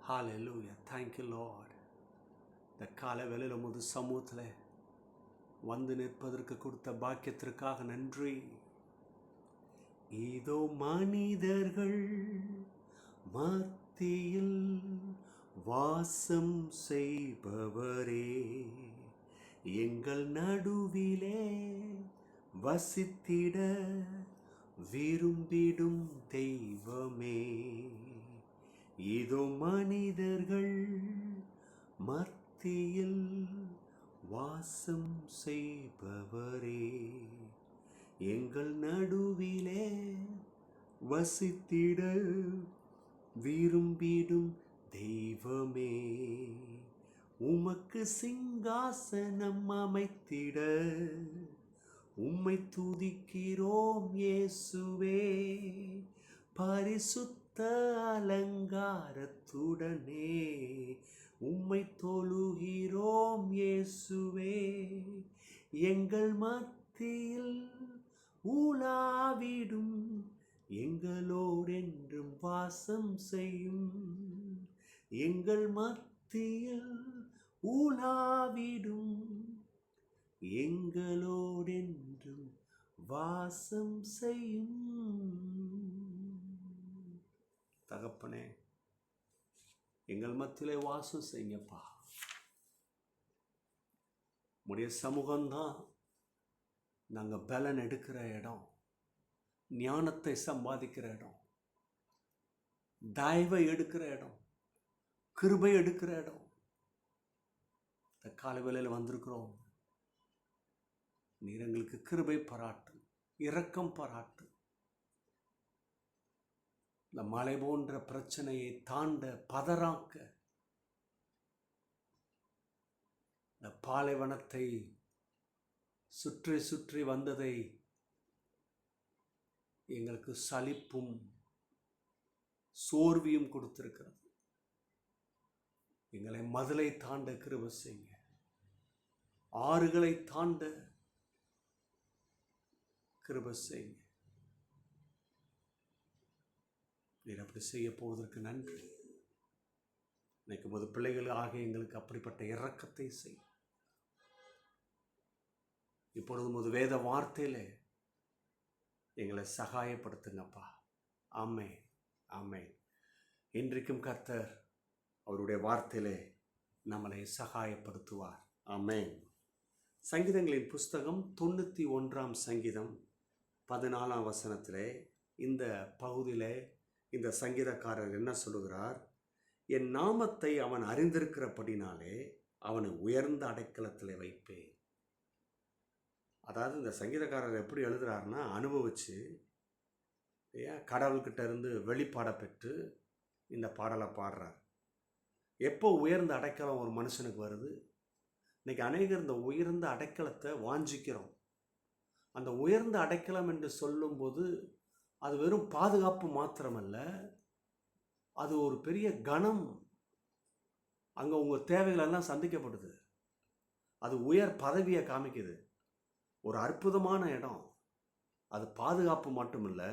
Hallelujah. Thank you, Lord. இந்த காலை வேளையில் உமது சமூகத்தில் வந்து நிற்பதற்கு கொடுத்த பாக்கியத்திற்காக நன்றி. இதோ மனிதர்கள் மத்தியில் வாசம் செய்பவரே, எங்கள் நடுவிலே வசித்திட விரும்பிடும் தெய்வமே. இதோ மனிதர்கள் மத்தியில் வாசம் செய்பவரே, எங்கள் நடுவிலே வசித்திட விரும்பிடும் தெய்வமே. உமக்கு சிங்காசனம் அமைத்திட உம்மை துதிக்கிறோம் இயேசுவே. பரிசுத்த அலங்காரத்துடனே உம்மை தொழுகிறோம் இயேசுவே. எங்கள் மத்தியில் உலாவிடும், எங்களோடென்றும் வாசம் செய்யும். எங்கள் மத்தியில் உலாவிடும், எங்களோடென்றும் வாசம் செய்யும். தகப்பனே, எங்கள் மத்தியிலே வாசம் செய்யுங்கப்பா. உடைய சமூகம்தான் நாங்கள் பலன் எடுக்கிற இடம், ஞானத்தை சம்பாதிக்கிற இடம், தயவை எடுக்கிற இடம், கிருபை எடுக்கிற இடம். இந்த காலை வேளையில் வந்திருக்கிறோம். நீர் எங்களுக்கு கிருபை பாராட்டு, இரக்கம் பாராட்டு. இந்த மலை போன்ற பிரச்சனையை தாண்ட பதறாக்க, இந்த பாலைவனத்தை சுற்றி சுற்றி வந்ததை எங்களுக்கு சலிப்பும் சோர்வியும் கொடுத்திருக்கிறது. எங்களை மதிலை தாண்ட கிருபை செய்யுங்க. ஆறுகளை தாண்ட கிருபை செய்யுங்க. நீர் அப்படி செய்ய போவதற்கு நன்றி. இன்னைக்கு முது பிள்ளைகள் ஆகிய எங்களுக்கு அப்படிப்பட்ட இரக்கத்தை செய். இப்பொழுது முது வேத வார்த்தையில எங்களை சகாயப்படுத்துங்கப்பா. ஆமென், ஆமென். இன்றைக்கும் கர்த்தர் அவருடைய வார்த்தையிலே நம்மளை சகாயப்படுத்துவார். ஆமென். சங்கீதங்களின் புஸ்தகம் 91 சங்கீதம் 14 வசனத்திலே இந்த பகுதியிலே இந்த சங்கீதக்காரர் என்ன சொல்லுகிறார்? என் நாமத்தை அவன் அறிந்திருக்கிறபடினாலே அவனை உயர்ந்த அடைக்கலத்தில் வைப்பேன். அதாவது இந்த சங்கீதக்காரர் எப்படி எழுதுறாருன்னா, அனுபவிச்சு கடவுள்கிட்ட இருந்து வெளிப்பாட பெற்று இந்த பாடலை பாடுறார். எப்போ உயர்ந்த அடைக்கலம் ஒரு மனுஷனுக்கு வருது? இன்னைக்கு அநேகர் இந்த உயர்ந்த அடைக்கலத்தை வாஞ்சிக்கிறோம். அந்த உயர்ந்த அடைக்கலம் என்று சொல்லும்போது அது வெறும் பாதுகாப்பு மாத்திரமல்ல, அது ஒரு பெரிய கணம். அங்கே உங்கள் தேவைகளெல்லாம் சந்திக்கப்படுது. அது உயர் பதவியை காமிக்குது. ஒரு அற்புதமான இடம். அது பாதுகாப்பு மட்டுமில்லை,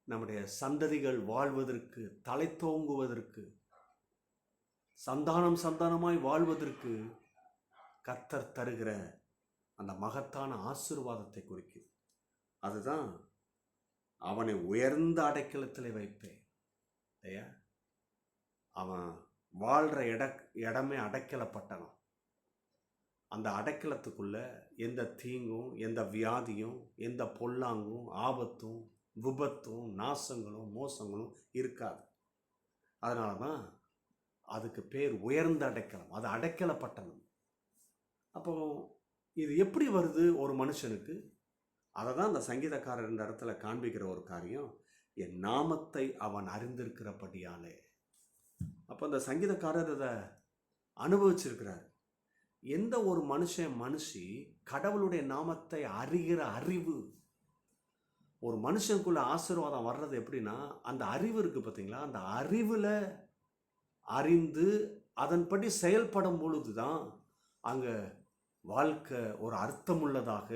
நம்முடைய சந்ததிகள் வாழ்வதற்கு, தலை தோங்குவதற்கு, சந்தானமாய் வாழ்வதற்கு கர்த்தர் தருகிற அந்த மகத்தான ஆசீர்வாதத்தை குறிக்குது. அதுதான் அவனை உயர்ந்த அடைக்கலத்தில் வைப்பேன். இல்லையா? அவன் வாழ்கிற இடமே அடைக்கலப்பட்டனம். அந்த அடைக்கலத்துக்குள்ள எந்த தீங்கும், எந்த வியாதியும், எந்த பொல்லாங்கும், ஆபத்தும், விபத்தும், நாசங்களும், மோசங்களும் இருக்காது. அதனால தான் அதுக்கு பேர் உயர்ந்த அடைக்கலம். அது அடைக்கலப்பட்டனம். அப்போ இது எப்படி வருது ஒரு மனுஷனுக்கு? அதை தான் அந்த சங்கீதக்காரர் இந்த இடத்துல காண்பிக்கிற ஒரு காரியம். என் நாமத்தை அவன் அறிந்திருக்கிறபடியாலே. அப்போ அந்த சங்கீதக்காரர் அதை அனுபவிச்சிருக்கிறார். எந்த ஒரு மனுஷி கடவுளுடைய நாமத்தை அறிகிற அறிவு, ஒரு மனுஷனுக்குள்ள ஆசீர்வாதம் வர்றது எப்படின்னா, அந்த அறிவு இருக்குது பார்த்தீங்களா? அந்த அறிவில் அறிந்து அதன்படி செயல்படும் பொழுது தான் அங்கே வாழ்க்கை ஒரு அர்த்தமுள்ளதாக,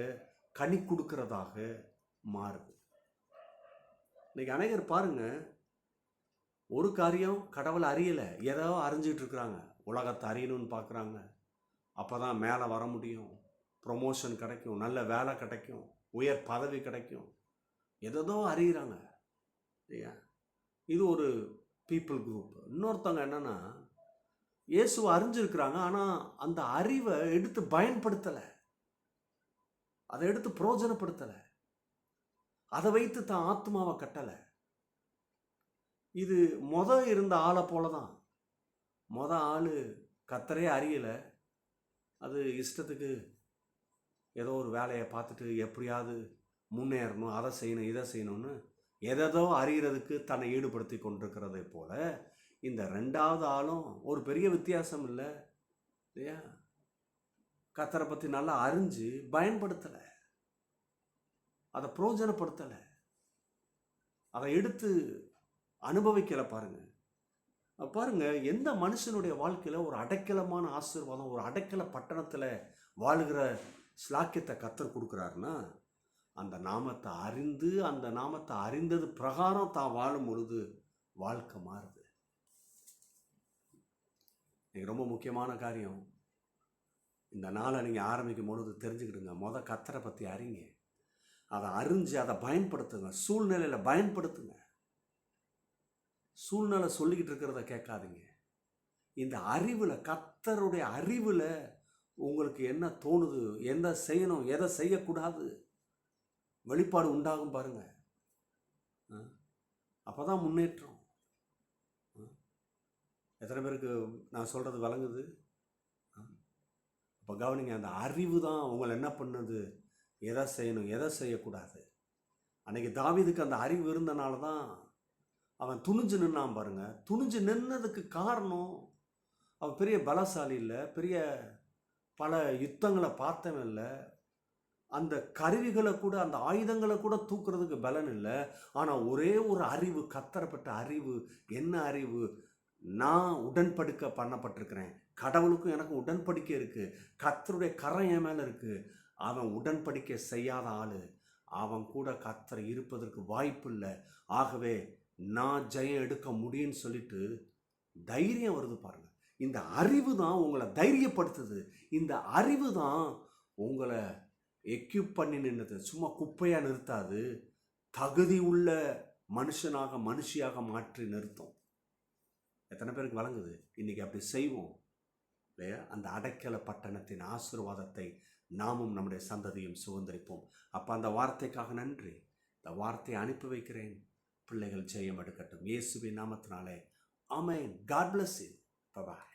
கனி கொடுக்கிறதாக மாறுது. இன்னைக்கு அநேகர் பாருங்க, ஒரு காரியம் கடவுளை அறியலை, ஏதோ அறிஞ்சிட்டு இருக்கிறாங்க. உலகத்தை அறியணும்னு பார்க்குறாங்க. அப்போ தான் மேலே வர முடியும், ப்ரொமோஷன் கிடைக்கும், நல்ல வேலை கிடைக்கும், உயர் பதவி கிடைக்கும், எதோ அறிகிறாங்க இல்லையா? இது ஒரு பீப்புள் குரூப். இன்னொருத்தவங்க என்னென்னா இயேசுவை அறிஞ்சிருக்கிறாங்க, ஆனால் அந்த அறிவை எடுத்து பயன்படுத்தலை, அதை எடுத்து பிரயோஜனப்படுத்தலை, அதை வைத்து தான் ஆத்மாவை கட்டலை. இது இருந்த ஆளை போல தான். ஆள் கர்த்தரே அறியலை, அது இஷ்டத்துக்கு ஏதோ ஒரு வேலையை பார்த்துட்டு எப்படியாவது முன்னேறணும், அதை செய்யணும், இதை செய்யணும்னு எதோ அறிகிறதுக்கு தன்னை ஈடுபடுத்தி கொண்டிருக்கிறதை போல இந்த ரெண்டாவது ஆளும் ஒரு பெரிய வித்தியாசம் இல்லை இல்லையா? கர்த்தரை பற்றி நல்லா அறிஞ்சு பயன்படுத்தலை, அதை பிரயோஜனப்படுத்தலை, அதை எடுத்து அனுபவிக்கலை. பாருங்க, எந்த மனுஷனுடைய வாழ்க்கையில் ஒரு அடைக்கலமான ஆசீர்வாதம், ஒரு அடைக்கல பட்டணத்தில் வாழுகிற ஸ்லாக்கியத்தை கர்த்தர் கொடுக்குறாருன்னா, அந்த நாமத்தை அறிந்து, அந்த நாமத்தை அறிந்தது பிரகாரம் தான் வாழும் பொழுது வாழ்க்கை மாறுது. ரொம்ப முக்கியமான காரியம், இந்த நாளை நீங்கள் ஆரம்பிக்கும் பொழுது தெரிஞ்சுக்கிடுங்க. கர்த்தரை பற்றி அறிங்க, அதை அறிஞ்சு அதை பயன்படுத்துங்க, சூழ்நிலையில் பயன்படுத்துங்க. சூழ்நிலை சொல்லிக்கிட்டு இருக்கிறத கேட்காதீங்க. இந்த அறிவில், கர்த்தருடைய அறிவில் உங்களுக்கு என்ன தோணுது, எதை செய்யணும், எதை செய்யக்கூடாது, வெளிப்பாடு உண்டாகும் பாருங்க. அப்போ தான் முன்னேற்றம். எத்தனை பேருக்கு நான் சொல்கிறது விளங்குது? அப்போ கவனிங்க, அந்த அறிவு தான் உங்களை என்ன பண்ணுது, எதை செய்யணும், எதை செய்யக்கூடாது. அன்றைக்கி தாவீதுக்கு அந்த அறிவு இருந்தனால தான் அவன் துணிஞ்சு நின்னான் பாருங்க. துணிஞ்சு நின்னதுக்கு காரணம், அவன் பெரிய பலசாலி இல்லை, பெரிய பல யுத்தங்களை பார்த்தவன் இல்லை, அந்த கருவிகளை கூட, அந்த ஆயுதங்களை கூட தூக்குறதுக்கு பலன் இல்லை. ஆனால் ஒரே ஒரு அறிவு, கத்தரப்பட்ட அறிவு. என்ன அறிவு? நான் உடன்படிக்கை பண்ணப்பட்டிருக்கிறேன், கடவுளுக்கும் எனக்கும் உடன்படிக்கை இருக்குது, கர்த்தருடைய கரம் என் மேலே இருக்குது. அவன் உடன்படிக்கை செய்யாத ஆள், அவன் கூட கர்த்தர் இருப்பதற்கு வாய்ப்பு இல்லை. ஆகவே நான் ஜெயம் எடுக்க முடியும்னு சொல்லிட்டு தைரியம் வருது பாருங்க. இந்த அறிவு தான் உங்களை தைரியப்படுத்துது. இந்த அறிவு தான் உங்களை எக்யூப் பண்ணி நின்றது. சும்மா குப்பையாக நிறுத்தாது, தகுதி உள்ள மனுஷனாக, மனுஷியாக மாற்றி நிறுத்தும். எத்தனை பேருக்கு வழங்குது? இன்னைக்கு அப்படி செய்வோம் இல்லையா? அந்த அடைக்கல பட்டணத்தின் ஆசீர்வாதத்தை நாமும் நம்முடைய சந்ததியும் சுதந்திரிப்போம். அப்போ அந்த வார்த்தைக்காக நன்றி. இந்த வார்த்தையை அனுப்பி வைக்கிறேன். பிள்ளைகள் ஜெயம் எடுக்கட்டும் இயேசுவின் நாமத்தினாலே. ஆமென். God bless you. Bye bye.